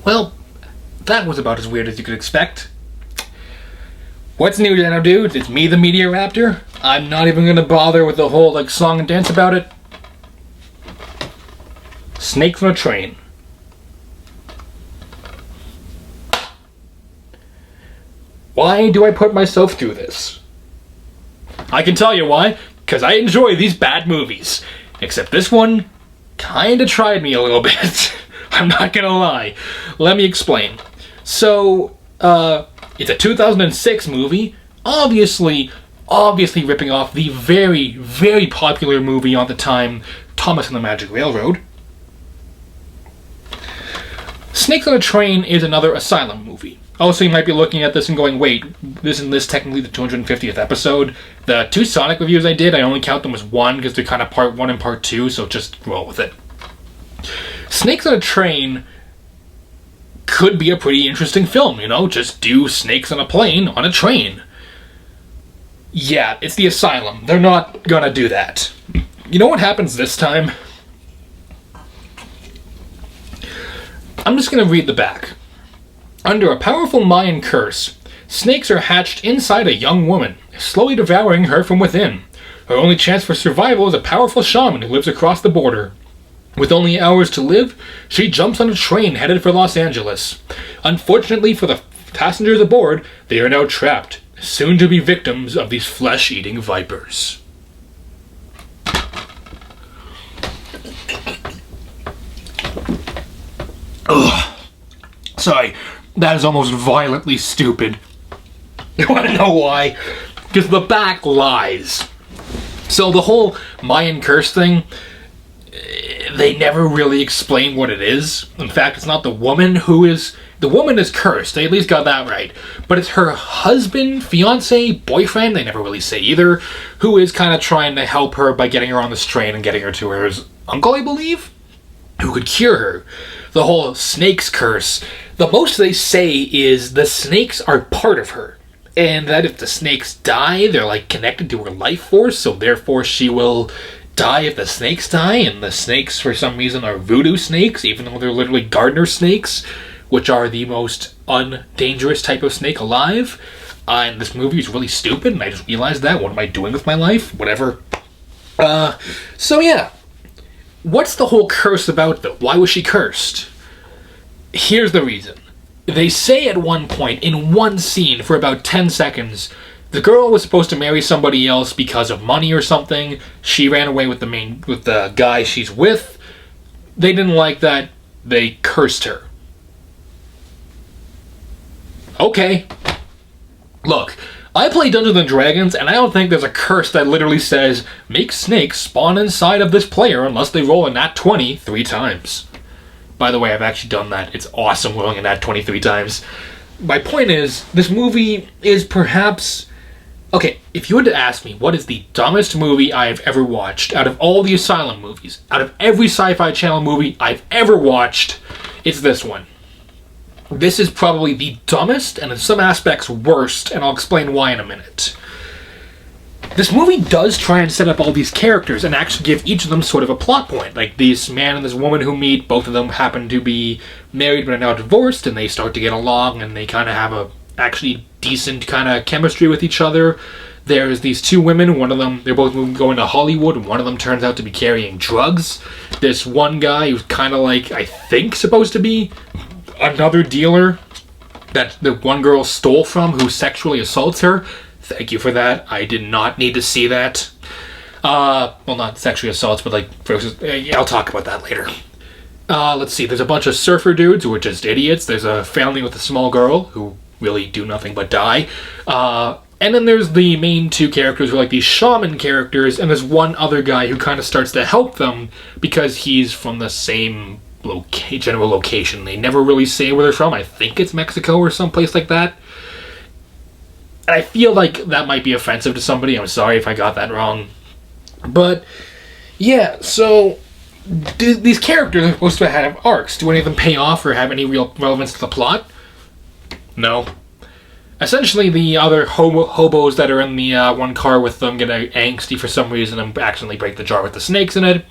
Well, that was about as weird as you could expect. What's new, Dano dudes? It's me, the Media Raptor. I'm not even gonna bother with the whole song and dance about it. Snakes on a train. Why do I put myself through this? I can tell you why. Because I enjoy these bad movies. Except this one kinda tried me a little bit. I'm not gonna lie. Let me explain. So, it's a 2006 movie, obviously ripping off the very, very popular movie on the time, Thomas and the Magic Railroad. Snakes on a Train is another Asylum movie. Also, you might be looking at this and going, wait, isn't this technically the 250th episode? The two Sonic reviews I did, I only count them as one because they're kind of part one and part two, so just roll with it. Snakes on a Train could be a pretty interesting film, just do snakes on a plane on a train. Yeah, it's the Asylum. They're not gonna do that. You know what happens this time? I'm just gonna read the back. Under a powerful Mayan curse, snakes are hatched inside a young woman, slowly devouring her from within. Her only chance for survival is a powerful shaman who lives across the border. With only hours to live, she jumps on a train headed for Los Angeles. Unfortunately for the passengers aboard, they are now trapped, soon to be victims of these flesh-eating vipers. Ugh. Sorry, that is almost violently stupid. You want to know why? Because the back lies. So the whole Mayan curse thing, they never really explain what it is. In fact, it's not the woman who is... The woman is cursed, they at least got that right. But it's her husband, fiance, boyfriend, they never really say either, who is kind of trying to help her by getting her on this train and getting her to her uncle, I believe, who could cure her. The whole snakes curse, the most they say is the snakes are part of her. And that if the snakes die, they're connected to her life force, so therefore she will die if the snakes die, and the snakes for some reason are voodoo snakes, even though they're literally gardener snakes, which are the most undangerous type of snake alive. And this movie is really stupid, and I just realized that. What am I doing with my life? Whatever. So yeah. What's the whole curse about, though? Why was she cursed? Here's the reason. They say at one point, in one scene, for about 10 seconds, the girl was supposed to marry somebody else because of money or something. She ran away with the guy she's with. They didn't like that. They cursed her. Okay. Look, I play Dungeons & Dragons, and I don't think there's a curse that literally says, make snakes spawn inside of this player unless they roll a nat 20 3 times. By the way, I've actually done that. It's awesome rolling a nat 20 3 times. My point is, this movie is perhaps... Okay, if you were to ask me what is the dumbest movie I have ever watched, out of all the Asylum movies, out of every Sci-Fi Channel movie I've ever watched, it's this one. This is probably the dumbest, and in some aspects worst, and I'll explain why in a minute. This movie does try and set up all these characters and actually give each of them sort of a plot point. Like this man and this woman who meet, both of them happen to be married but are now divorced, and they start to get along, and they kind of have a actually decent kind of chemistry with each other. There's these two women, one of them, they're both going to Hollywood, and one of them turns out to be carrying drugs. This one guy who's kind of I think supposed to be another dealer that the one girl stole from who sexually assaults her. Thank you for that. I did not need to see that. Well, not sexually assaults, but I'll talk about that later. Let's see. There's a bunch of surfer dudes who are just idiots. There's a family with a small girl who really do nothing but die. And then there's the main two characters who are these shaman characters, and there's one other guy who kind of starts to help them because he's from the same general location. They never really say where they're from. I think it's Mexico or someplace like that. And I feel like that might be offensive to somebody. I'm sorry if I got that wrong. But, yeah, so these characters are supposed to have arcs. Do any of them pay off or have any real relevance to the plot? No. Essentially, the other hobos that are in the one car with them get angsty for some reason and accidentally break the jar with the snakes in it,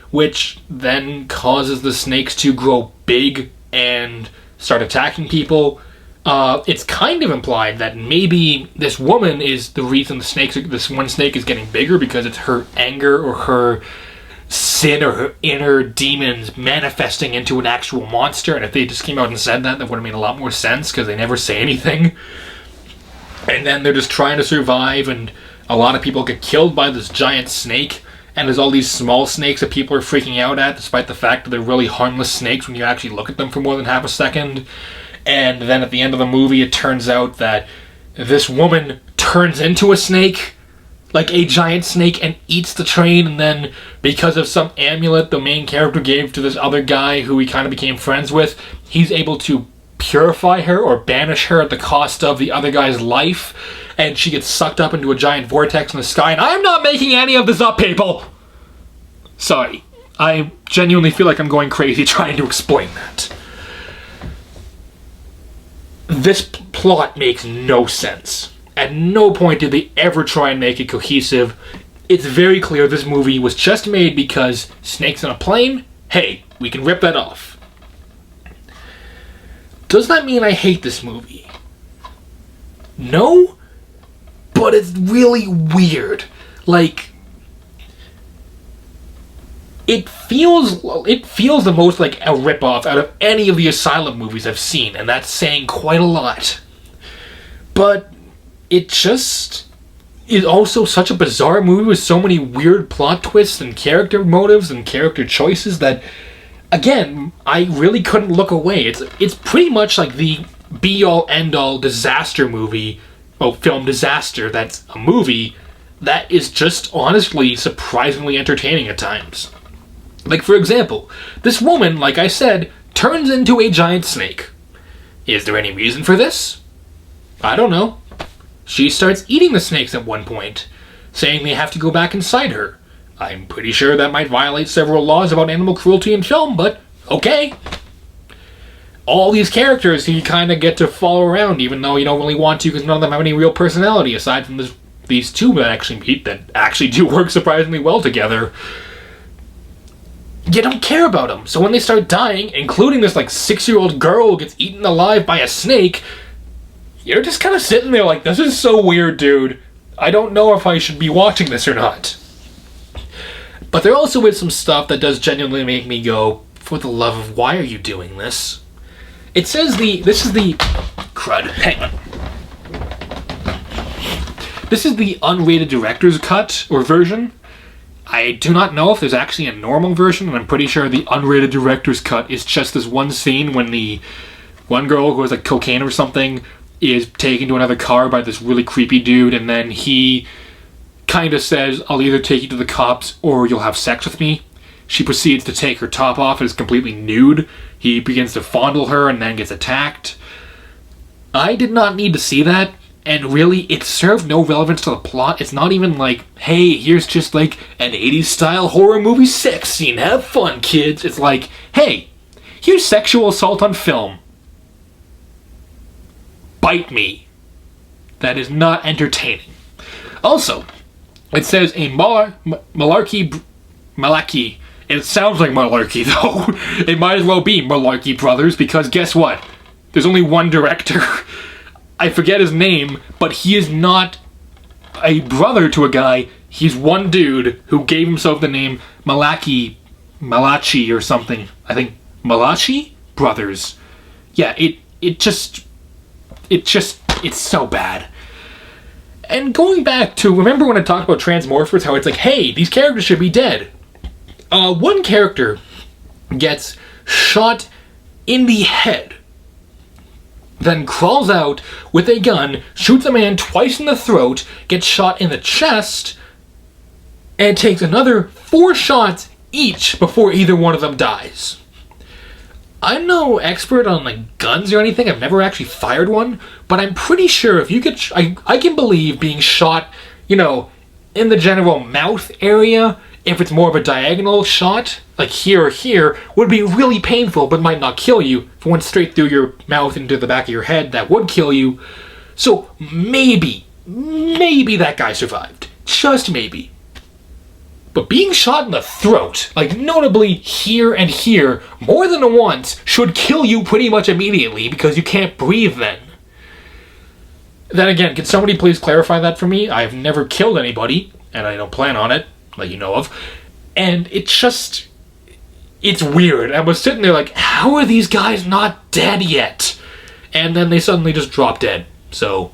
which then causes the snakes to grow big and start attacking people. It's kind of implied that maybe this woman is the reason this one snake is getting bigger, because it's her anger or her sin or her inner demons manifesting into an actual monster. And if they just came out and said that would have made a lot more sense, because they never say anything. And then they're just trying to survive, and a lot of people get killed by this giant snake. And there's all these small snakes that people are freaking out at, despite the fact that they're really harmless snakes when you actually look at them for more than half a second. And then at the end of the movie, it turns out that this woman turns into a snake, like a giant snake, and eats the train. And then, because of some amulet the main character gave to this other guy who he kind of became friends with, he's able to purify her or banish her at the cost of the other guy's life. And she gets sucked up into a giant vortex in the sky. And I'm not making any of this up, people! Sorry. I genuinely feel like I'm going crazy trying to explain that. This plot makes no sense. At no point did they ever try and make it cohesive. It's very clear this movie was just made because snakes on a plane? Hey, we can rip that off. Does that mean I hate this movie? No? But it's really weird. Like, it feels the most like a ripoff out of any of the Asylum movies I've seen, and that's saying quite a lot. But it just is also such a bizarre movie with so many weird plot twists and character motives and character choices that, again, I really couldn't look away. It's pretty much like the be-all, end-all disaster movie, well, film disaster, that's a movie that is just honestly surprisingly entertaining at times. Like, for example, this woman, like I said, turns into a giant snake. Is there any reason for this? I don't know. She starts eating the snakes at one point, saying they have to go back inside her. I'm pretty sure that might violate several laws about animal cruelty in film, but okay. All these characters you kind of get to follow around, even though you don't really want to, because none of them have any real personality, aside from these two that actually do work surprisingly well together. You don't care about them. So when they start dying, including this like 6-year-old girl who gets eaten alive by a snake, you're just kind of sitting there like, this is so weird, dude. I don't know if I should be watching this or not. But there also is some stuff that does genuinely make me go, for the love of, why are you doing this? It says this is the unrated director's cut or version. I do not know if there's actually a normal version, and I'm pretty sure the unrated director's cut is just this one scene when the one girl who has like cocaine or something is taken to another car by this really creepy dude, and then he kind of says, I'll either take you to the cops or you'll have sex with me. She proceeds to take her top off and is completely nude. He begins to fondle her and then gets attacked. I did not need to see that, and really, it served no relevance to the plot. It's not even like, hey, here's just like an 80s style horror movie sex scene. Have fun, kids. It's like, hey, here's sexual assault on film. Bite me. That is not entertaining. Also, it says a Malarkey. It sounds like malarkey, though. It might as well be Malarkey Brothers, because guess what? There's only one director. I forget his name, but he is not a brother to a guy. He's one dude who gave himself the name Malachi or something. I think Malachi Brothers. Yeah, it's so bad. And going back to, remember when I talked about Transmorphers, how it's like, hey, these characters should be dead. One character gets shot in the head, then crawls out with a gun, shoots a man twice in the throat, gets shot in the chest, and takes another 4 shots each before either one of them dies. I'm no expert on like guns or anything. I've never actually fired one, but I'm pretty sure if you get, I can believe being shot, in the general mouth area, if it's more of a diagonal shot, like here or here, would be really painful but might not kill you. If it went straight through your mouth into the back of your head, that would kill you. So maybe that guy survived. Just maybe. But being shot in the throat, like notably here and here, more than once, should kill you pretty much immediately because you can't breathe then. Then again, can somebody please clarify that for me? I've never killed anybody, and I don't plan on it, that you know of. And it's weird. I was sitting there like, how are these guys not dead yet? And then they suddenly just drop dead. So,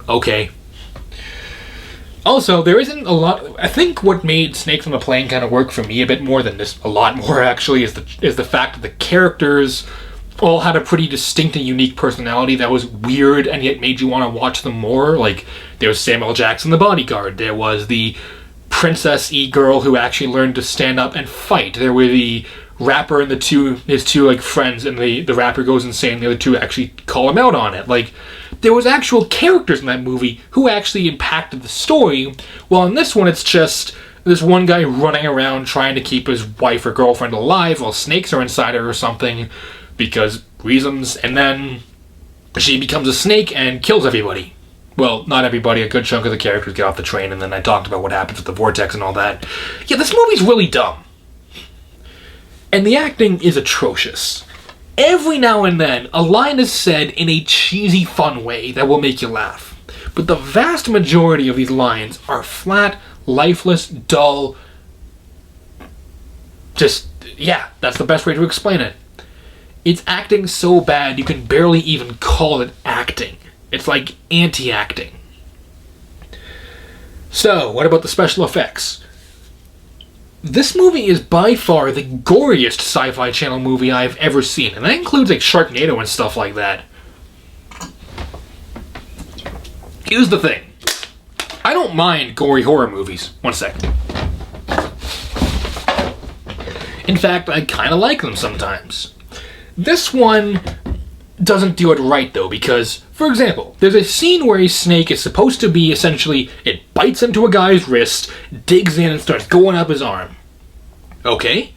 okay. Also, there isn't a lot. I think what made Snakes on the Plane kind of work for me a bit more than this, a lot more actually, is the fact that the characters all had a pretty distinct and unique personality that was weird and yet made you want to watch them more. Like, there was Samuel Jackson, the bodyguard. There was the princess-y girl who actually learned to stand up and fight. There were the rapper and his two like friends, and the rapper goes insane. The other two actually call him out on it. Like, there was actual characters in that movie who actually impacted the story, while in this one it's just this one guy running around trying to keep his wife or girlfriend alive while snakes are inside her or something, because reasons, and then she becomes a snake and kills everybody. Well, not everybody, a good chunk of the characters get off the train, and then I talked about what happens with the vortex and all that. Yeah, this movie's really dumb. And the acting is atrocious. Every now and then, a line is said in a cheesy, fun way that will make you laugh. But the vast majority of these lines are flat, lifeless, dull. Just, yeah, that's the best way to explain it. It's acting so bad you can barely even call it acting. It's like anti-acting. So, what about the special effects? This movie is by far the goriest Sci-Fi Channel movie I've ever seen, and that includes like Sharknado and stuff like that. Here's the thing. I don't mind gory horror movies. One second. In fact, I kind of like them sometimes. This one doesn't do it right though, because, for example, there's a scene where a snake is supposed to be essentially, it bites into a guy's wrist, digs in and starts going up his arm. Okay,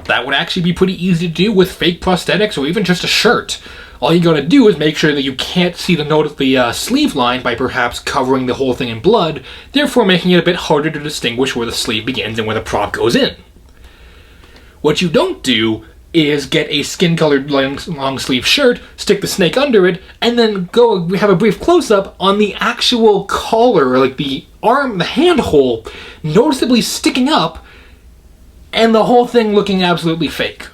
that would actually be pretty easy to do with fake prosthetics or even just a shirt. All you gotta do is make sure that you can't see the sleeve line by perhaps covering the whole thing in blood, therefore making it a bit harder to distinguish where the sleeve begins and where the prop goes in. What you don't do is get a skin-colored long sleeve shirt, stick the snake under it, and then go have a brief close-up on the actual collar, or like the arm, the hand hole, noticeably sticking up, and the whole thing looking absolutely fake.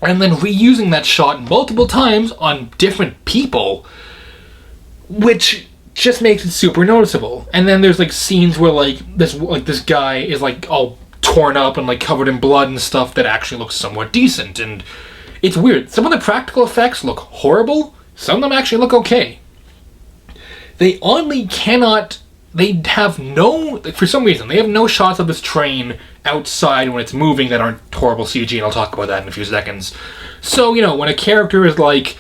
And then reusing that shot multiple times on different people, which just makes it super noticeable. And then there's like scenes where this guy is like all torn up and like covered in blood and stuff that actually looks somewhat decent, and it's weird. Some of the practical effects look horrible, some of them actually look okay. They have no shots of this train outside when it's moving that aren't horrible CG, and I'll talk about that in a few seconds. So, you know, when a character is like,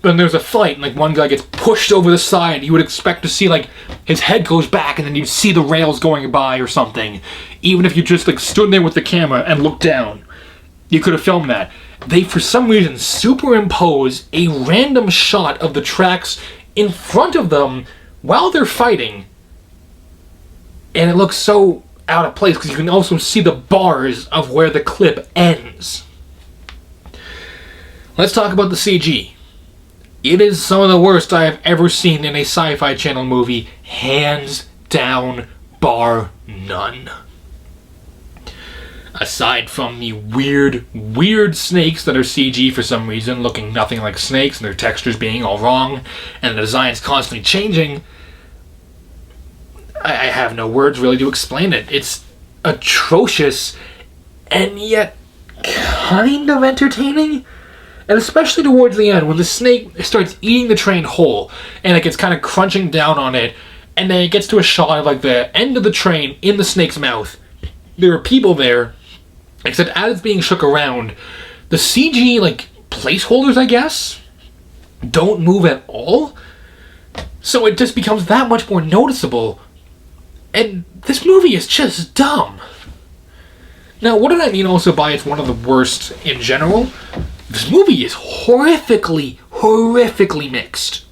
when there's a fight and like one guy gets pushed over the side, you would expect to see like his head goes back and then you'd see the rails going by or something. Even if you just like stood there with the camera and looked down, you could have filmed that. They, for some reason, superimpose a random shot of the tracks in front of them while they're fighting, and it looks so out of place because you can also see the bars of where the clip ends. Let's talk about the CG. It is some of the worst I have ever seen in a Sci-Fi Channel movie, hands down, bar none. Aside from the weird snakes that are CG for some reason, looking nothing like snakes and their textures being all wrong, and the designs constantly changing, I have no words really to explain it. It's atrocious, and yet kind of entertaining. And especially towards the end, when the snake starts eating the train whole, and like it's kind of crunching down on it, and then it gets to a shot of like the end of the train in the snake's mouth. There are people there, except as it's being shook around, the CG like placeholders, I guess, don't move at all. So it just becomes that much more noticeable. And this movie is just dumb. Now, what did I mean also by it's one of the worst in general? This movie is horrifically mixed.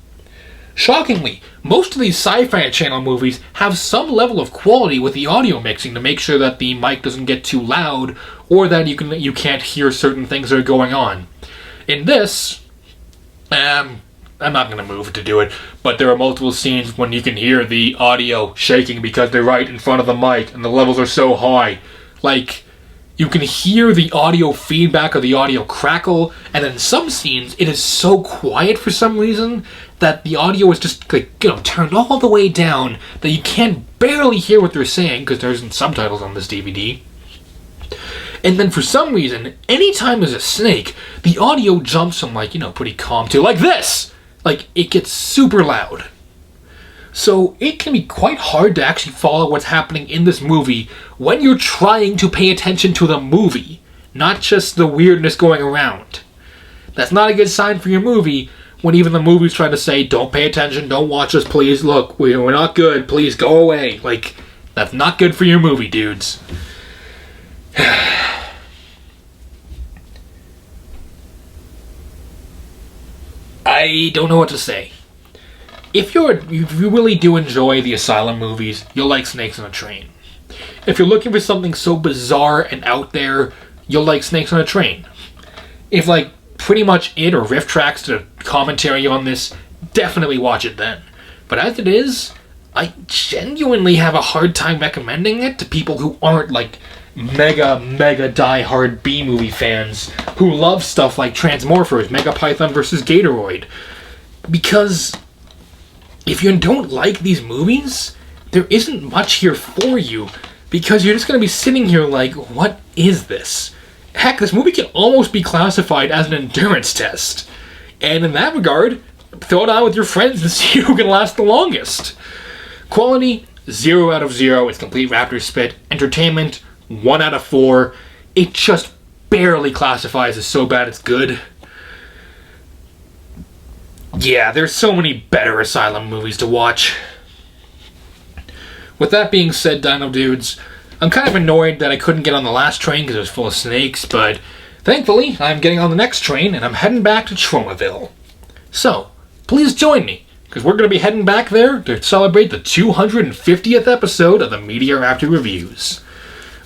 Shockingly, most of these Sci-Fi Channel movies have some level of quality with the audio mixing to make sure that the mic doesn't get too loud or that you can't hear certain things that are going on. In this, I'm not going to move to do it, but there are multiple scenes when you can hear the audio shaking because they're right in front of the mic and the levels are so high. Like, you can hear the audio feedback or the audio crackle, and in some scenes it is so quiet for some reason that the audio is just turned all the way down that you can't barely hear what they're saying because there isn't subtitles on this DVD. And then for some reason, anytime there's a snake, the audio jumps from pretty calm to like this! Like, it gets super loud. So it can be quite hard to actually follow what's happening in this movie when you're trying to pay attention to the movie, not just the weirdness going around. That's not a good sign for your movie when even the movie's trying to say, don't pay attention, don't watch us, please, look, we're not good, please go away. Like, that's not good for your movie, dudes. I don't know what to say. If you really do enjoy the Asylum movies, you'll like Snakes on a Train. If you're looking for something so bizarre and out there, you'll like Snakes on a Train. If pretty much it or riff tracks to commentary on this, definitely watch it then. But as it is, I genuinely have a hard time recommending it to people who aren't mega die-hard B-movie fans who love stuff like Transmorphers, Megapython vs. Gatoroid. Because if you don't like these movies, there isn't much here for you, because you're just going to be sitting here like, what is this? Heck, this movie can almost be classified as an endurance test. And in that regard, throw it on with your friends and see who can last the longest. Quality, 0 out of 0. It's complete Raptor spit. Entertainment, 1 out of 4. It just barely classifies as so bad it's good. Yeah, there's so many better Asylum movies to watch. With that being said, Dino Dudes, I'm kind of annoyed that I couldn't get on the last train because it was full of snakes, but thankfully, I'm getting on the next train and I'm heading back to Tromaville. So, please join me, because we're going to be heading back there to celebrate the 250th episode of the Media Raptor Reviews.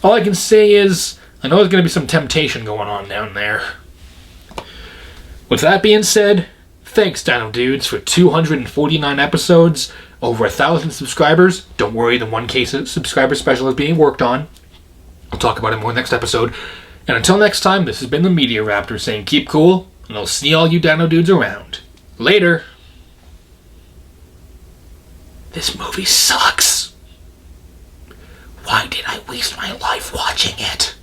All I can say is, I know there's going to be some temptation going on down there. With that being said, thanks, Dino Dudes, for 249 episodes, over 1,000 subscribers. Don't worry, the 1K subscriber special is being worked on. I'll talk about it more next episode. And until next time, this has been the Media Raptor saying keep cool, and I'll see all you Dino Dudes around. Later. This movie sucks. Why did I waste my life watching it?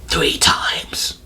3 times.